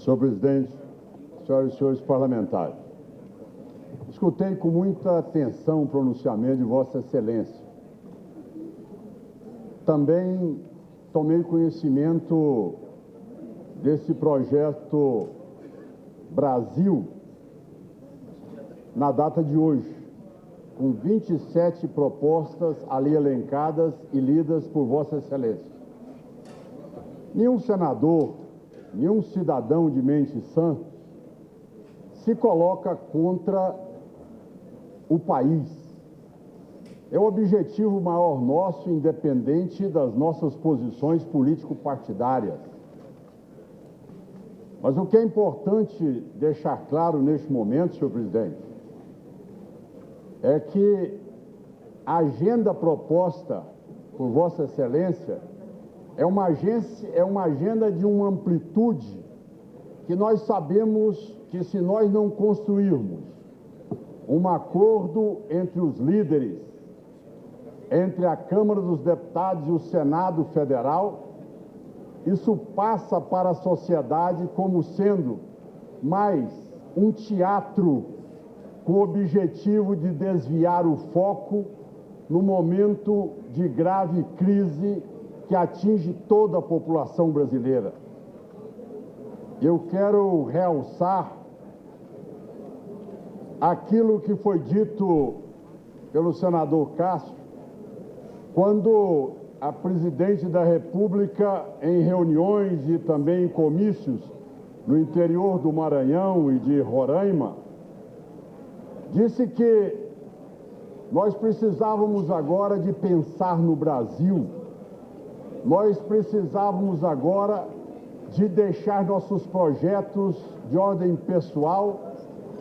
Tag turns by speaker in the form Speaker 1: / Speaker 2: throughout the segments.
Speaker 1: Senhor presidente, senhoras e senhores parlamentares, escutei com muita atenção o pronunciamento de Vossa Excelência. Também tomei conhecimento desse projeto Brasil na data de hoje, com 27 propostas ali elencadas e lidas por Vossa Excelência. Nenhum senador, nenhum cidadão de mente sã se coloca contra o país. É o objetivo maior nosso, independente das nossas posições político-partidárias. Mas o que é importante deixar claro neste momento, senhor presidente, é que a agenda proposta por Vossa Excelência é uma agenda de uma amplitude que nós sabemos que, se nós não construirmos um acordo entre os líderes, entre a Câmara dos Deputados e o Senado Federal, isso passa para a sociedade como sendo mais um teatro com o objetivo de desviar o foco no momento de grave crise que atinge toda a população brasileira. Eu quero realçar aquilo que foi dito pelo senador Cássio, quando a presidente da República, em reuniões e também em comícios no interior do Maranhão e de Roraima, disse que nós precisávamos agora de pensar no Brasil, nós precisávamos agora de deixar nossos projetos de ordem pessoal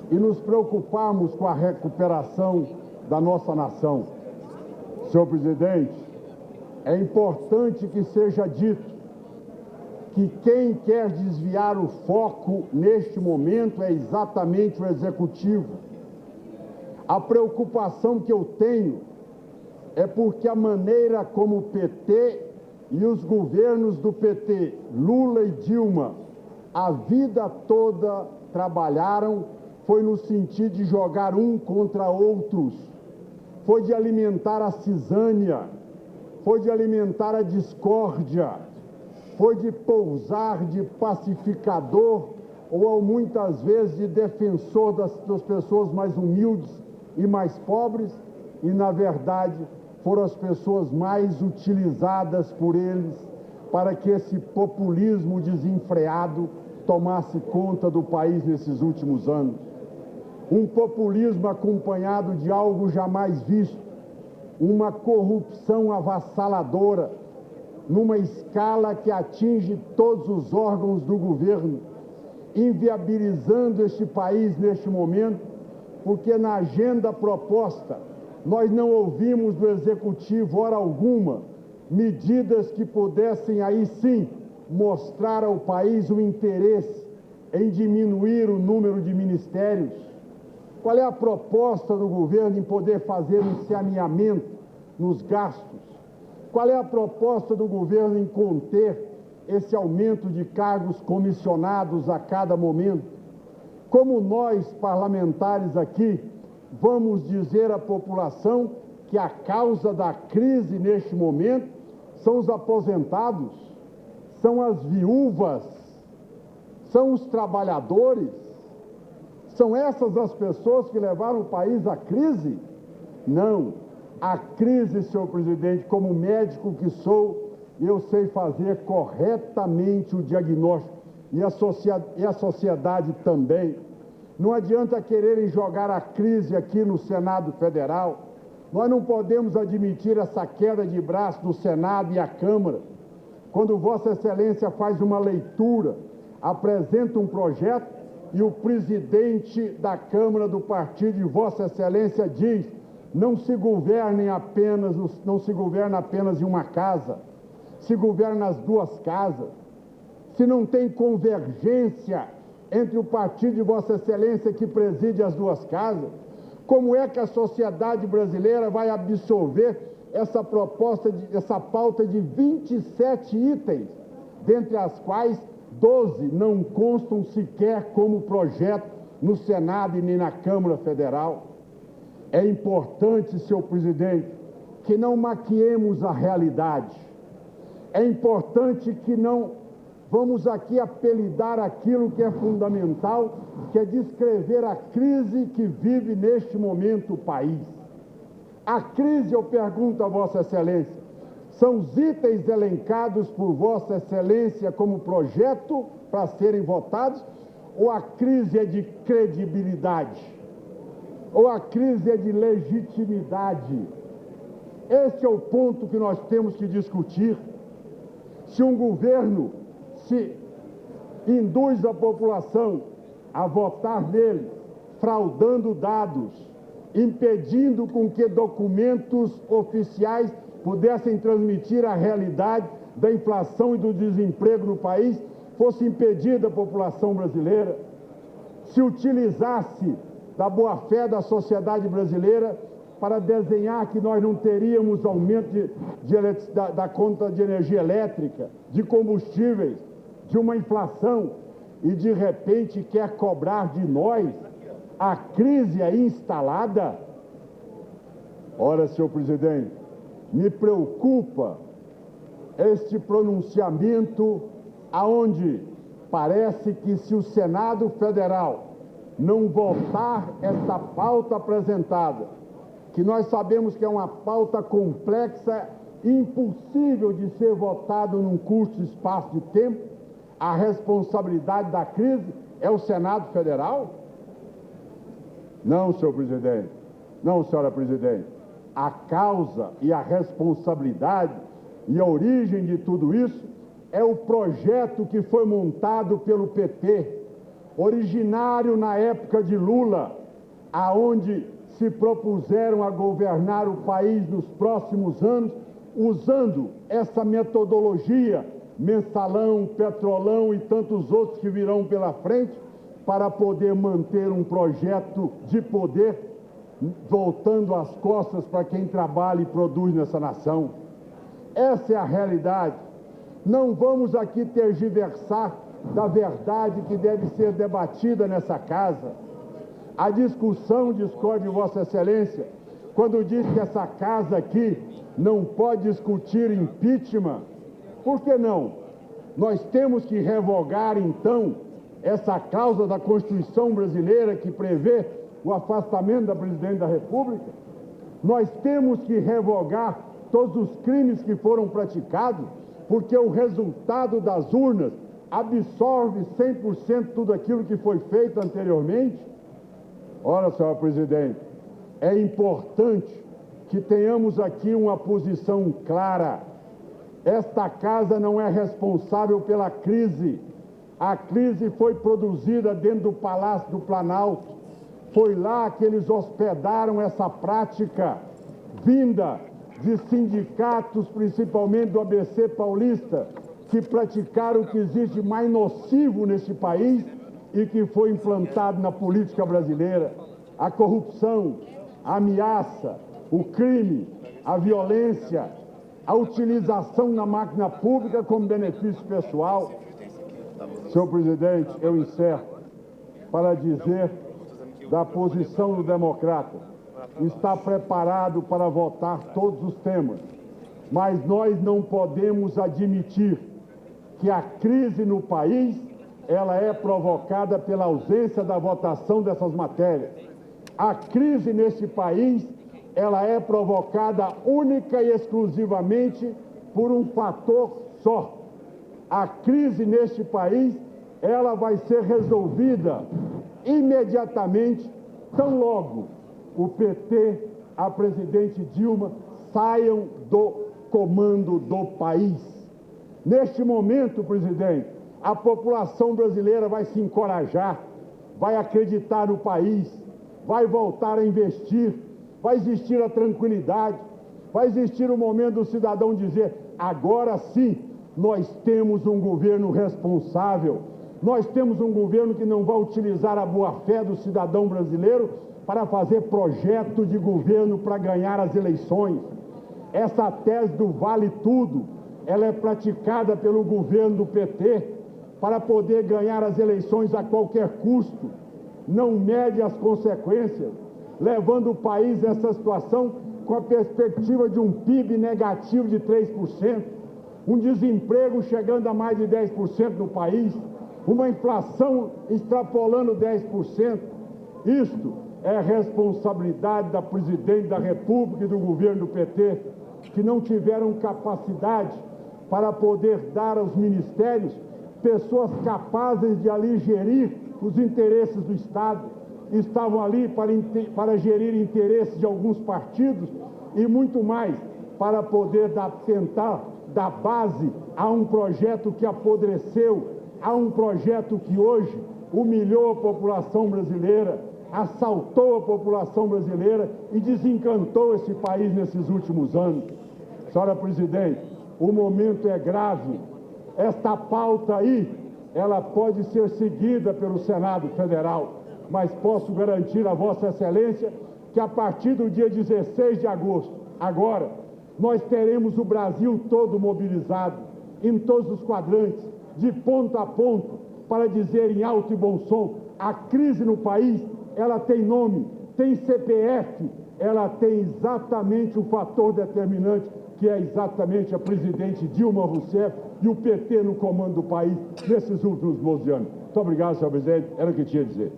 Speaker 1: e nos preocuparmos com a recuperação da nossa nação. Senhor presidente, é importante que seja dito que quem quer desviar o foco neste momento é exatamente o Executivo. A preocupação que eu tenho é porque a maneira como o PT e os governos do PT, Lula e Dilma, a vida toda trabalharam foi no sentido de jogar um contra outros, foi de alimentar a cisânia, foi de alimentar a discórdia, foi de pousar de pacificador ou muitas vezes de defensor das pessoas mais humildes e mais pobres, e na verdade foram as pessoas mais utilizadas por eles para que esse populismo desenfreado tomasse conta do país nesses últimos anos. Um populismo acompanhado de algo jamais visto, uma corrupção avassaladora, numa escala que atinge todos os órgãos do governo, inviabilizando este país neste momento, porque na agenda proposta nós não ouvimos do Executivo, hora alguma, medidas que pudessem aí sim mostrar ao país o interesse em diminuir o número de ministérios. Qual é a proposta do governo em poder fazer um saneamento nos gastos? Qual é a proposta do governo em conter esse aumento de cargos comissionados a cada momento? Como nós, parlamentares aqui, vamos dizer à população que a causa da crise neste momento são os aposentados, são as viúvas, são os trabalhadores? São essas as pessoas que levaram o país à crise? Não. A crise, senhor presidente, como médico que sou, eu sei fazer corretamente o diagnóstico, e a sociedade também. Não adianta quererem jogar a crise aqui no Senado Federal. Nós não podemos admitir essa queda de braço do Senado e a Câmara. Quando Vossa Excelência faz uma leitura, apresenta um projeto, e o presidente da Câmara do partido de Vossa Excelência diz: não se governa apenas em uma casa, se governa nas duas casas. Se não tem convergência entre o partido de Vossa Excelência que preside as duas casas, como é que a sociedade brasileira vai absorver essa pauta de 27 itens, dentre as quais 12 não constam sequer como projeto no Senado e nem na Câmara Federal. É importante, senhor presidente, que não maquiemos a realidade. É importante que não vamos aqui apelidar aquilo que é fundamental, que é descrever a crise que vive neste momento o país. A crise, eu pergunto a Vossa Excelência, são os itens elencados por Vossa Excelência como projeto para serem votados, ou a crise é de credibilidade? Ou a crise é de legitimidade? Este é o ponto que nós temos que discutir. Se um governo se induz a população a votar nele, fraudando dados, impedindo com que documentos oficiais pudessem transmitir a realidade da inflação e do desemprego no país, fosse impedida a população brasileira, se utilizasse da boa-fé da sociedade brasileira para desenhar que nós não teríamos aumento da conta de energia elétrica, de combustíveis, de uma inflação, e de repente quer cobrar de nós a crise aí instalada? Ora, senhor presidente, me preocupa este pronunciamento aonde parece que se o Senado Federal não votar esta pauta apresentada, que nós sabemos que é uma pauta complexa, impossível de ser votado num curto espaço de tempo, a responsabilidade da crise é o Senado Federal? Não, senhor presidente. Não, senhora presidente. A causa e a responsabilidade e a origem de tudo isso é o projeto que foi montado pelo PT, originário na época de Lula, aonde se propuseram a governar o país nos próximos anos, usando essa metodologia, mensalão, petrolão e tantos outros que virão pela frente, para poder manter um projeto de poder, voltando as costas para quem trabalha e produz nessa nação. Essa é a realidade. Não vamos aqui tergiversar da verdade que deve ser debatida nessa casa. A discussão, discorde Vossa Excelência, quando diz que essa casa aqui não pode discutir impeachment. Por que não? Nós temos que revogar, então, essa cláusula da Constituição brasileira que prevê o afastamento da Presidente da República. Nós temos que revogar todos os crimes que foram praticados, porque o resultado das urnas absorve 100% tudo aquilo que foi feito anteriormente. Ora, senhora presidente, é importante que tenhamos aqui uma posição clara. Esta casa não é responsável pela crise. A crise foi produzida dentro do Palácio do Planalto. Foi lá que eles hospedaram essa prática vinda de sindicatos, principalmente do ABC paulista, que praticaram o que existe mais nocivo nesse país e que foi implantado na política brasileira: a corrupção, a ameaça, o crime, a violência, a utilização na máquina pública como benefício pessoal. Senhor presidente, eu encerro para dizer da posição do democrata. Está preparado para votar todos os temas, mas nós não podemos admitir que a crise no país ela é provocada pela ausência da votação dessas matérias. A crise nesse país ela é provocada única e exclusivamente por um fator só. A crise neste país ela vai ser resolvida imediatamente, tão logo o PT, a presidente Dilma, saiam do comando do país. Neste momento, presidente, a população brasileira vai se encorajar, vai acreditar no país, vai voltar a investir, vai existir a tranquilidade, vai existir o momento do cidadão dizer: agora sim, nós temos um governo responsável, nós temos um governo que não vai utilizar a boa-fé do cidadão brasileiro para fazer projeto de governo para ganhar as eleições. Essa tese do vale tudo, ela é praticada pelo governo do PT, para poder ganhar as eleições a qualquer custo, não mede as consequências, levando o país nessa situação com a perspectiva de um PIB negativo de 3%, um desemprego chegando a mais de 10% no país, uma inflação extrapolando 10%. Isto é responsabilidade da Presidente da República e do governo do PT, que não tiveram capacidade para poder dar aos ministérios pessoas capazes de ali gerir os interesses do Estado. Estavam ali para gerir interesses de alguns partidos e muito mais para poder tentar dar base a um projeto que apodreceu, a um projeto que hoje humilhou a população brasileira, assaltou a população brasileira e desencantou esse país nesses últimos anos. Senhora Presidente, o momento é grave. Esta pauta aí, ela pode ser seguida pelo Senado Federal, mas posso garantir a Vossa Excelência que a partir do dia 16 de agosto, agora, nós teremos o Brasil todo mobilizado, em todos os quadrantes, de ponta a ponta, para dizer em alto e bom som: a crise no país, ela tem nome, tem CPF, ela tem exatamente o fator determinante, que é exatamente a presidente Dilma Rousseff e o PT no comando do país nesses últimos 12 anos. Muito obrigado, senhor presidente. Era o que tinha a dizer.